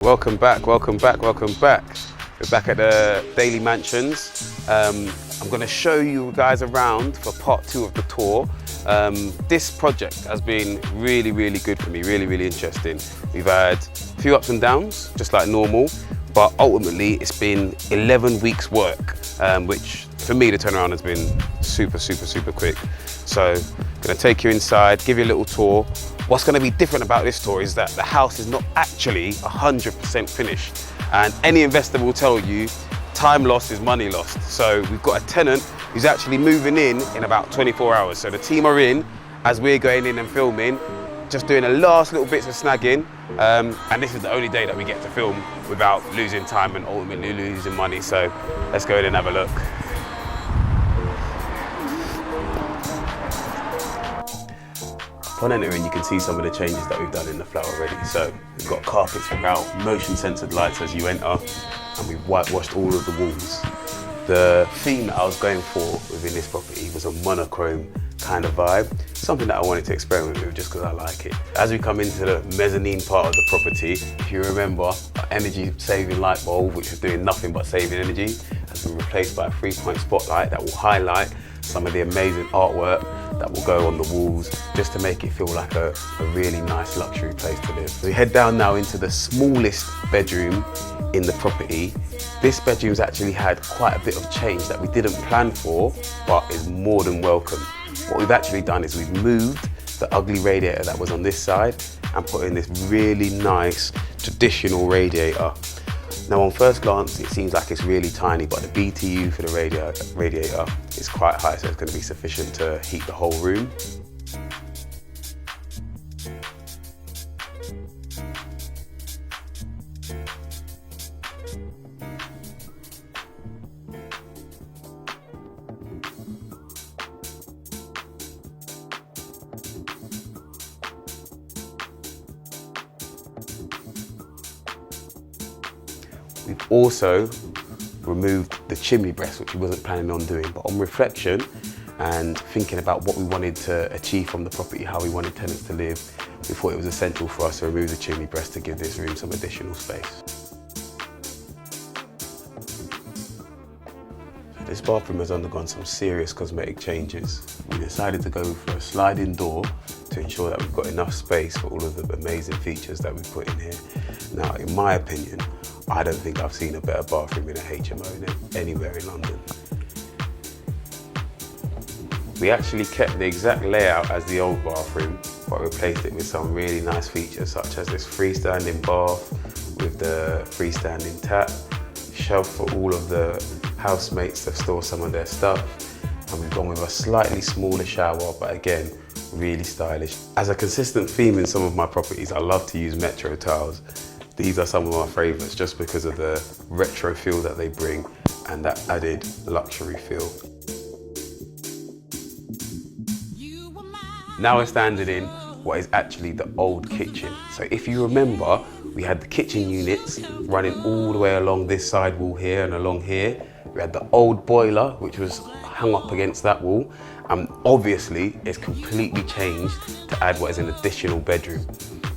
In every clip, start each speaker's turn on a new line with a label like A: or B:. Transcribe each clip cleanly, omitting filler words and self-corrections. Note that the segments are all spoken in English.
A: Welcome back, welcome back, welcome back. We're back at the Daly Mansions. I'm going to show you guys around for part 2 of the tour. This project has been really good for me, really interesting. We've had a few ups and downs, just like normal, but ultimately it's been 11 weeks work, which for me the turnaround has been super quick. So I'm going to take you inside, give you a little tour. What's going to be different about this tour is that the house is not actually 100% finished. And any investor will tell you time lost is money lost. So we've got a tenant who's actually moving in about 24 hours. So the team are in as we're going in and filming, just doing the last little bits of snagging. And this is the only day that we get to film without losing time and ultimately losing money. So let's go in and have a look. Upon entering, you can see some of the changes that we've done in the flat already. So we've got carpets without motion sensored lights as you enter, and we've whitewashed all of the walls. The theme that I was going for within this property was a monochrome kind of vibe, something that I wanted to experiment with just because I like it. As we come into the mezzanine part of the property, if you remember, our energy saving light bulb, which was doing nothing but saving energy, has been replaced by a 3-point spotlight that will highlight some of the amazing artwork that will go on the walls, just to make it feel like a really nice luxury place to live. So we head down now into the smallest bedroom in the property. This bedroom's actually had quite a bit of change that we didn't plan for, but is more than welcome. What we've actually done is we've moved the ugly radiator that was on this side and put in this really nice traditional radiator. Now on first glance it seems like it's really tiny, but the BTU for the radiator is quite high, so it's going to be sufficient to heat the whole room. We've also removed the chimney breast, which we wasn't planning on doing, but on reflection and thinking about what we wanted to achieve from the property, how we wanted tenants to live, we thought it was essential for us to remove the chimney breast to give this room some additional space. This bathroom has undergone some serious cosmetic changes. We decided to go for a sliding door to ensure that we've got enough space for all of the amazing features that we've put in here. Now, in my opinion, I don't think I've seen a better bathroom in a HMO anywhere in London. We actually kept the exact layout as the old bathroom, but replaced it with some really nice features, such as this freestanding bath with the freestanding tap, shelf for all of the housemates to store some of their stuff, and we've gone with a slightly smaller shower, but again, really stylish. As a consistent theme in some of my properties, I love to use Metro tiles. These are some of my favourites just because of the retro feel that they bring and that added luxury feel. Now we're standing in what is actually the old kitchen. So if you remember, we had the kitchen units running all the way along this side wall here and along here. We had the old boiler, which was hung up against that wall. And obviously, it's completely changed to add what is an additional bedroom.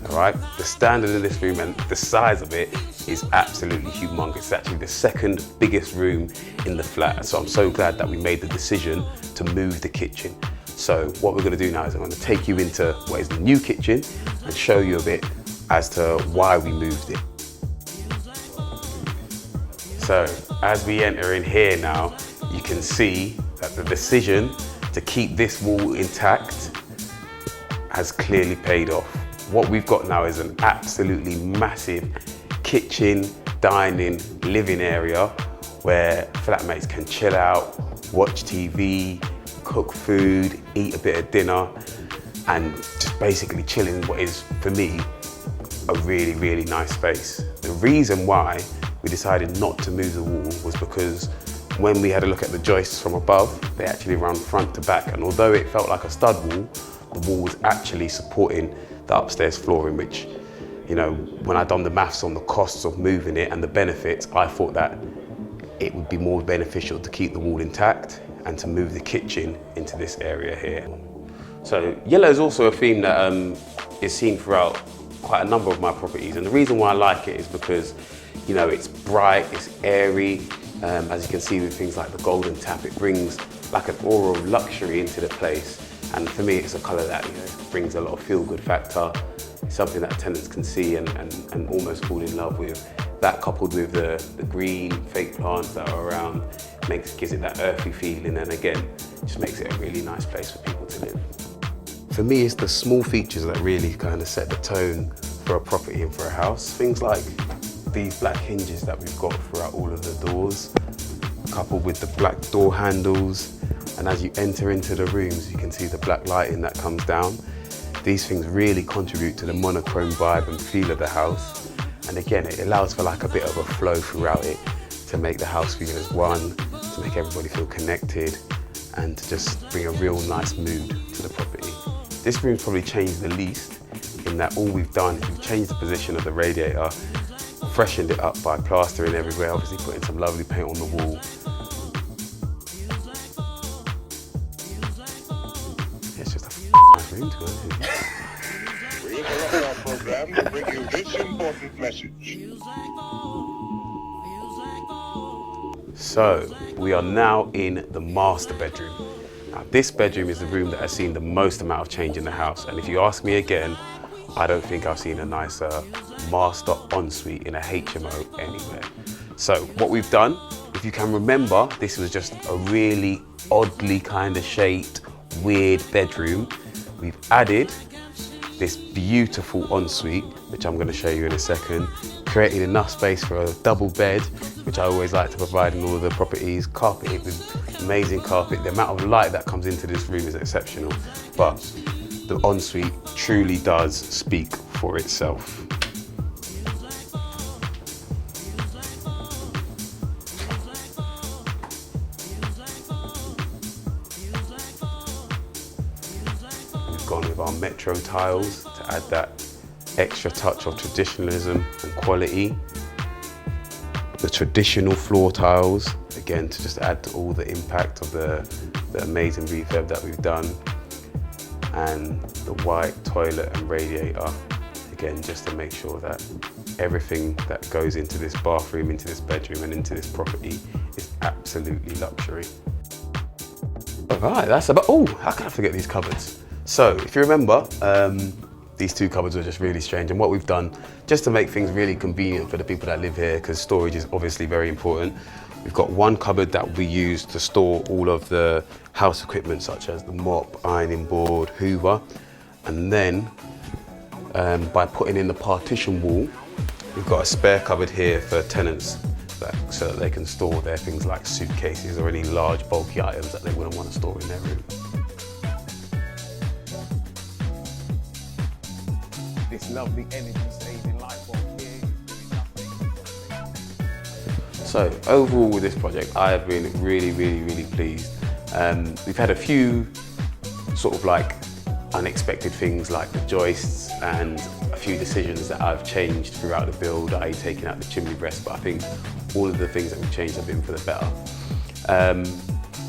A: All right, the standard of this room and the size of it is absolutely humongous. It's actually the second biggest room in the flat. So I'm so glad that we made the decision to move the kitchen. So what we're going to do now is I'm going to take you into what is the new kitchen and show you a bit as to why we moved it. So as we enter in here now, you can see that the decision to keep this wall intact has clearly paid off. What we've got now is an absolutely massive kitchen, dining, living area where flatmates can chill out, watch TV, cook food, eat a bit of dinner, and just basically chill in what is, for me, a really nice space. The reason why we decided not to move the wall was because when we had a look at the joists from above, they actually run front to back, and although it felt like a stud wall, the wall was actually supporting the upstairs flooring, which, you know, when I done the maths on the costs of moving it and the benefits, I thought that it would be more beneficial to keep the wall intact and to move the kitchen into this area here. So yellow is also a theme that is seen throughout quite a number of my properties, and the reason why I like it is because, you know, it's bright, it's airy. As you can see with things like the golden tap, it brings like an aura of luxury into the place. And for me, it's a colour that, you know, brings a lot of feel-good factor. It's something that tenants can see and almost fall in love with. That coupled with the green fake plants that are around gives it that earthy feeling, and again, just makes it a really nice place for people to live. For me, it's the small features that really kind of set the tone for a property and for a house. Things like these black hinges that we've got throughout all of the doors, coupled with the black door handles, and as you enter into the rooms, you can see the black lighting that comes down. These things really contribute to the monochrome vibe and feel of the house. And again, it allows for like a bit of a flow throughout it to make the house feel as one, to make everybody feel connected, and to just bring a real nice mood to the property. This room's probably changed the least in that all we've done is we've changed the position of the radiator, freshened it up by plastering everywhere, obviously putting some lovely paint on the wall. It's just a nice room to go in.
B: We interrupt our program to bring you this important message.
A: So, we are now in the master bedroom. Now, this bedroom is the room that has seen the most amount of change in the house, and if you ask me again, I don't think I've seen a nicer master ensuite in a HMO anywhere. So what we've done, if you can remember, this was just a really oddly kind of shaped, weird bedroom. We've added this beautiful ensuite, which I'm going to show you in a second, creating enough space for a double bed, which I always like to provide in all of the properties, carpeted with amazing carpet. The amount of light that comes into this room is exceptional, but the ensuite truly does speak for itself. We've gone with our metro tiles to add that extra touch of traditionalism and quality. The traditional floor tiles, again, to just add to all the impact of the amazing refurb that we've done. And the white toilet and radiator, again, just to make sure that everything that goes into this bathroom, into this bedroom and into this property is absolutely luxury. All right, that's about, oh, how can I forget these cupboards? So if you remember, these two cupboards were just really strange, and what we've done, just to make things really convenient for the people that live here, because storage is obviously very important, we've got one cupboard that we use to store all of the house equipment, such as the mop, ironing board, hoover, and then by putting in the partition wall, we've got a spare cupboard here for tenants so that they can store their things like suitcases or any large bulky items that they wouldn't want to store in their room.
C: This lovely energy-saving light bulb here is doing nothing.
A: So overall with this project, I have been really pleased. We've had a few sort of like unexpected things like the joists and a few decisions that I've changed throughout the build, i.e. taking out the chimney breast, but I think all of the things that we've changed have been for the better.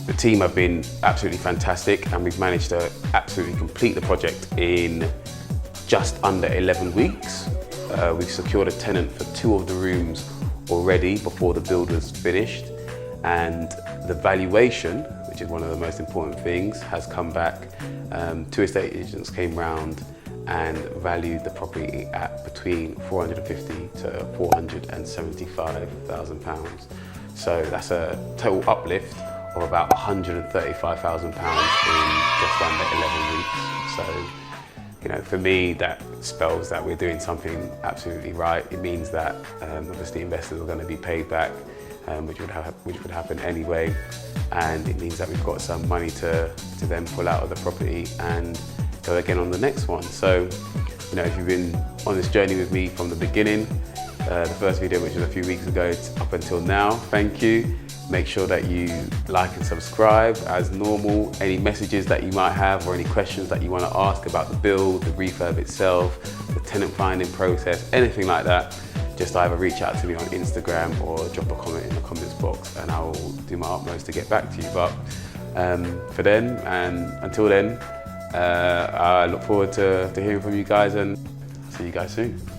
A: The team have been absolutely fantastic, and we've managed to absolutely complete the project in just under 11 weeks. We've secured a tenant for 2 of the rooms already before the build was finished, and the valuation, which is one of the most important things, has come back. 2 estate agents came round and valued the property at between £450,000 to £475,000. So that's a total uplift of about £135,000 in just under 11 weeks. So, you know, for me, that spells that we're doing something absolutely right. It means that obviously investors are going to be paid back, which would happen anyway, and it means that we've got some money to then pull out of the property and go again on the next one. So, you know, if you've been on this journey with me from the beginning, the first video, which was a few weeks ago, up until now, thank you. Make sure that you like and subscribe as normal. Any messages that you might have or any questions that you want to ask about the build, the refurb itself, the tenant finding process, anything like that, just either reach out to me on Instagram or drop a comment in the comments box and I will do my utmost to get back to you. But for then and until then, I look forward to hearing from you guys and See you guys soon.